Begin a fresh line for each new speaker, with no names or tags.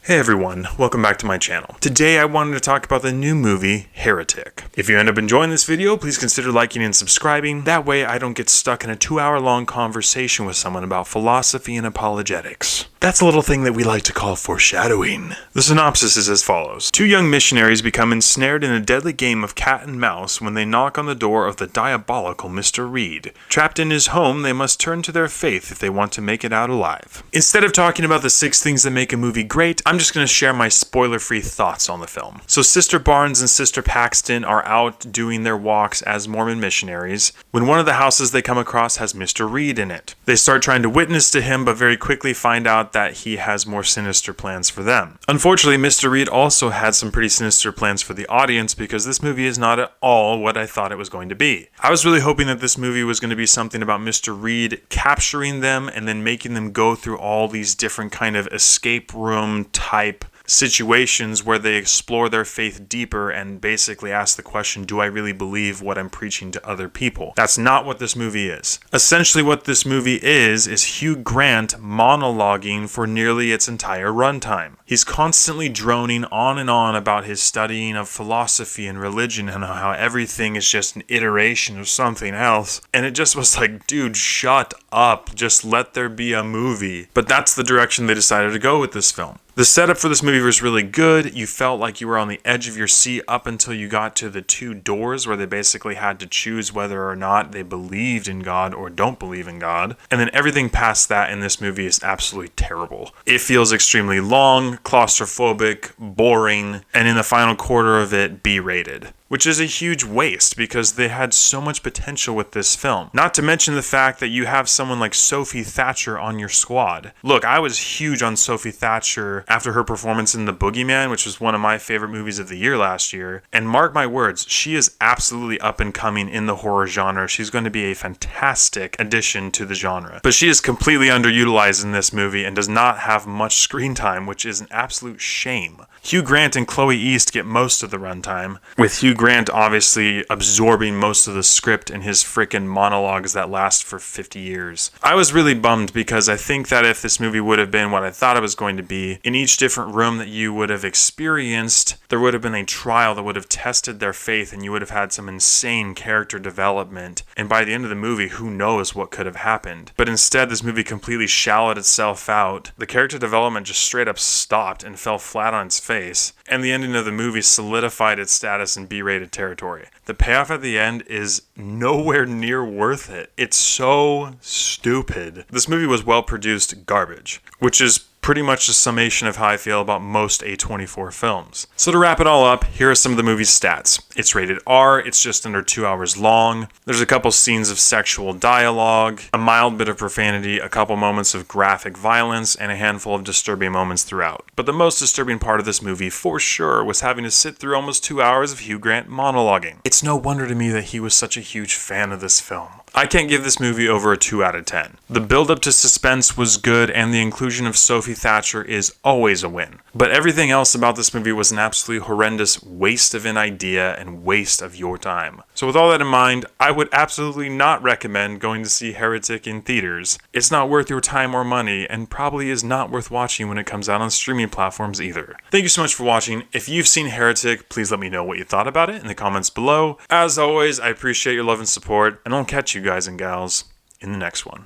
Hey everyone, welcome back to my channel. Today I wanted to talk about the new movie, Heretic. If you end up enjoying this video, please consider liking and subscribing. That way I don't get stuck in a 2-hour-long conversation with someone about philosophy and apologetics. That's a little thing that we like to call foreshadowing. The synopsis is as follows. 2 young missionaries become ensnared in a deadly game of cat and mouse when they knock on the door of the diabolical Mr. Reed. Trapped in his home, they must turn to their faith if they want to make it out alive. Instead of talking about the 6 things that make a movie great, I'm just going to share my spoiler-free thoughts on the film. So Sister Barnes and Sister Paxton are out doing their walks as Mormon missionaries when one of the houses they come across has Mr. Reed in it. They start trying to witness to him, but very quickly find out that he has more sinister plans for them. Unfortunately, Mr. Reed also had some pretty sinister plans for the audience because this movie is not at all what I thought it was going to be. I was really hoping that this movie was going to be something about Mr. Reed capturing them and then making them go through all these different kind of escape room type situations where they explore their faith deeper and basically ask the question, do I really believe what I'm preaching to other people? That's not what this movie is. Essentially what this movie is Hugh Grant monologuing for nearly its entire runtime. He's constantly droning on and on about his studying of philosophy and religion and how everything is just an iteration of something else. And it just was like, dude, shut up. Just let there be a movie. But that's the direction they decided to go with this film. The setup for this movie was really good. You felt like you were on the edge of your seat up until you got to the 2 doors where they basically had to choose whether or not they believed in God or don't believe in God. And then everything past that in this movie is absolutely terrible. It feels extremely long, claustrophobic, boring, and in the final quarter of it, B-rated. Which is a huge waste because they had so much potential with this film. Not to mention the fact that you have someone like Sophie Thatcher on your squad. Look, I was huge on Sophie Thatcher after her performance in The Boogeyman, which was one of my favorite movies of the year last year. And mark my words, she is absolutely up and coming in the horror genre. She's going to be a fantastic addition to the genre. But she is completely underutilized in this movie and does not have much screen time, which is an absolute shame. Hugh Grant and Chloe East get most of the runtime, with Hugh Grant obviously absorbing most of the script in his freaking monologues that last for 50 years. I was really bummed because I think that if this movie would have been what I thought it was going to be, in each different room that you would have experienced, there would have been a trial that would have tested their faith and you would have had some insane character development. And by the end of the movie, who knows what could have happened. But instead, this movie completely shallowed itself out. The character development just straight up stopped and fell flat on its face. And the ending of the movie solidified its status in B-rated territory. The payoff at the end is nowhere near worth it. It's so stupid. This movie was well-produced garbage, which is pretty much a summation of how I feel about most A24 films. So to wrap it all up, here are some of the movie's stats. It's rated R, it's just under 2 hours long. There's a couple scenes of sexual dialogue, a mild bit of profanity, a couple moments of graphic violence, and a handful of disturbing moments throughout. But the most disturbing part of this movie, for sure, was having to sit through almost 2 hours of Hugh Grant monologuing. It's no wonder to me that he was such a huge fan of this film. I can't give this movie over a 2 out of 10. The build-up to suspense was good, and the inclusion of Sophie Thatcher is always a win. But everything else about this movie was an absolutely horrendous waste of an idea and waste of your time. So with all that in mind, I would absolutely not recommend going to see Heretic in theaters. It's not worth your time or money, and probably is not worth watching when it comes out on streaming platforms either. Thank you so much for watching. If you've seen Heretic, please let me know what you thought about it in the comments below. As always, I appreciate your love and support, and I'll catch you guys and gals in the next one.